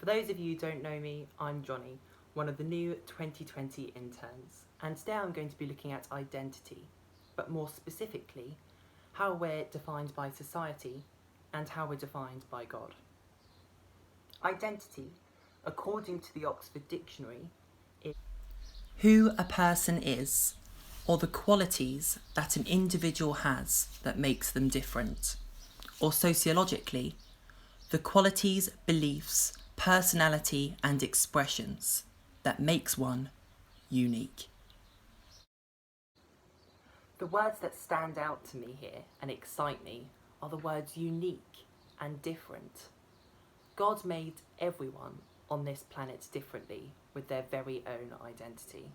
For those of you who don't know me, I'm Jonny, one of the new 2020 interns, and today I'm going to be looking at identity, but more specifically, how we're defined by society and how we're defined by God. Identity, according to the Oxford Dictionary, is who a person is, or the qualities that an individual has that makes them different, or sociologically, the qualities, beliefs, personality and expressions that makes one unique. The words that stand out to me here and excite me are the words unique and different. God made everyone on this planet differently with their very own identity.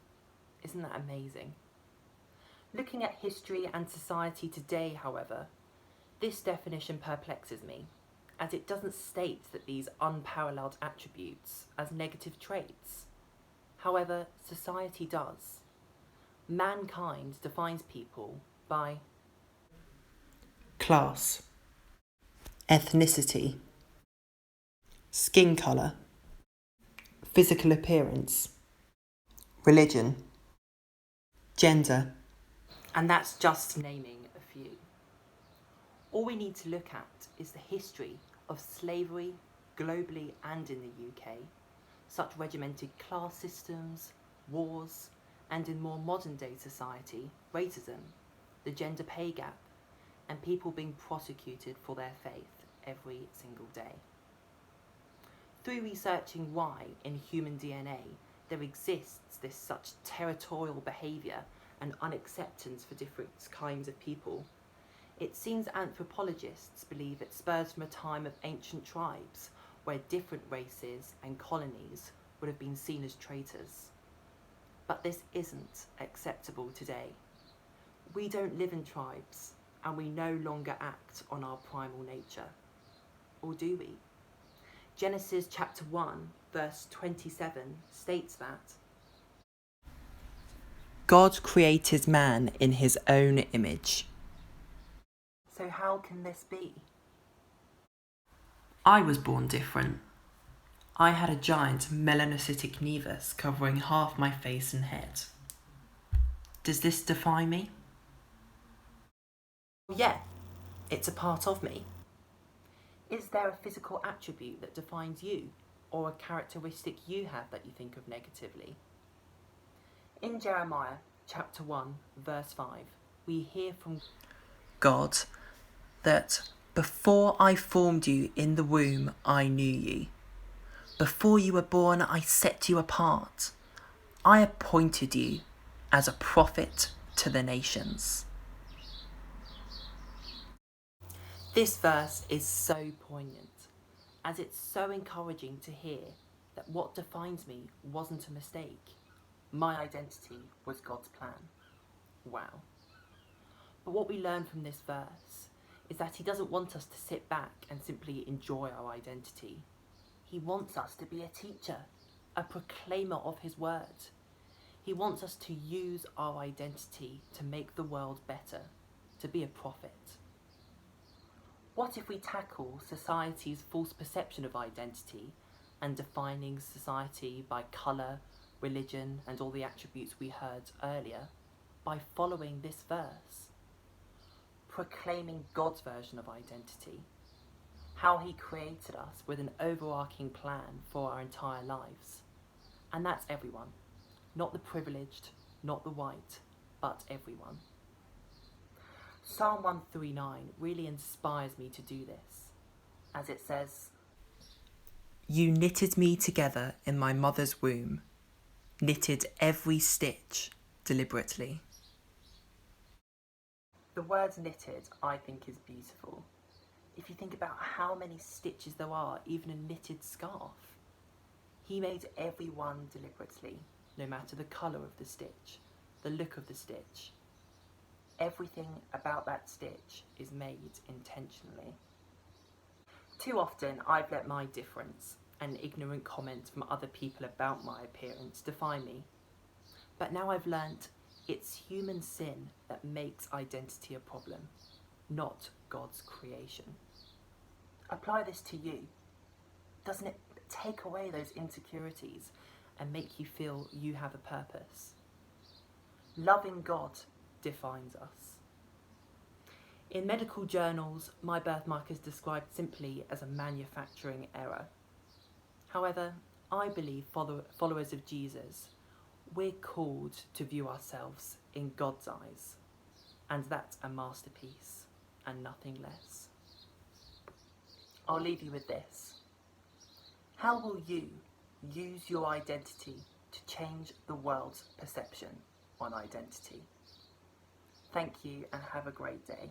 Isn't that amazing? Looking at history and society today, however, this definition perplexes me, as it doesn't state that these unparalleled attributes as negative traits. However, society does. Mankind defines people by class, ethnicity, skin colour, physical appearance, religion, gender, and that's just naming a few. All we need to look at is the history of slavery globally and in the UK, such regimented class systems, wars, and in more modern day society, racism, the gender pay gap, and people being prosecuted for their faith every single day. Through researching why in human DNA there exists this such territorial behaviour and unacceptance for different kinds of people, it seems anthropologists believe it spurs from a time of ancient tribes where different races and colonies would have been seen as traitors. But this isn't acceptable today. We don't live in tribes and we no longer act on our primal nature. Or do we? Genesis chapter 1 verse 27 states that God created man in his own image. So how can this be? I was born different. I had a giant melanocytic nevus covering half my face and head. Does this define me? Yeah, it's a part of me. Is there a physical attribute that defines you, or a characteristic you have that you think of negatively? In Jeremiah chapter 1 verse 5, we hear from God that before I formed you in the womb, I knew you. Before you were born, I set you apart. I appointed you as a prophet to the nations. This verse is so poignant, as it's so encouraging to hear that what defines me wasn't a mistake. My identity was God's plan. Wow. But what we learn from this verse is that he doesn't want us to sit back and simply enjoy our identity. He wants us to be a teacher, a proclaimer of his word. He wants us to use our identity to make the world better, to be a prophet. What if we tackle society's false perception of identity and defining society by colour, religion, and all the attributes we heard earlier by following this verse? Proclaiming God's version of identity, how he created us with an overarching plan for our entire lives. And that's everyone, not the privileged, not the white, but everyone. Psalm 139 really inspires me to do this, as it says, "You knitted me together in my mother's womb, knitted every stitch deliberately." The word knitted, I think, is beautiful. If you think about how many stitches there are, even a knitted scarf. He made every one deliberately, no matter the colour of the stitch, the look of the stitch. Everything about that stitch is made intentionally. Too often, I've let my difference and ignorant comments from other people about my appearance define me. But now I've learnt it's human sin that makes identity a problem, not God's creation. Apply this to you. Doesn't it take away those insecurities and make you feel you have a purpose. Loving God defines us. In medical journals, my birthmark is described simply as a manufacturing error. However, I believe followers of Jesus, we're called to view ourselves in God's eyes, and that's a masterpiece and nothing less. I'll leave you with this. How will you use your identity to change the world's perception on identity? Thank you and have a great day.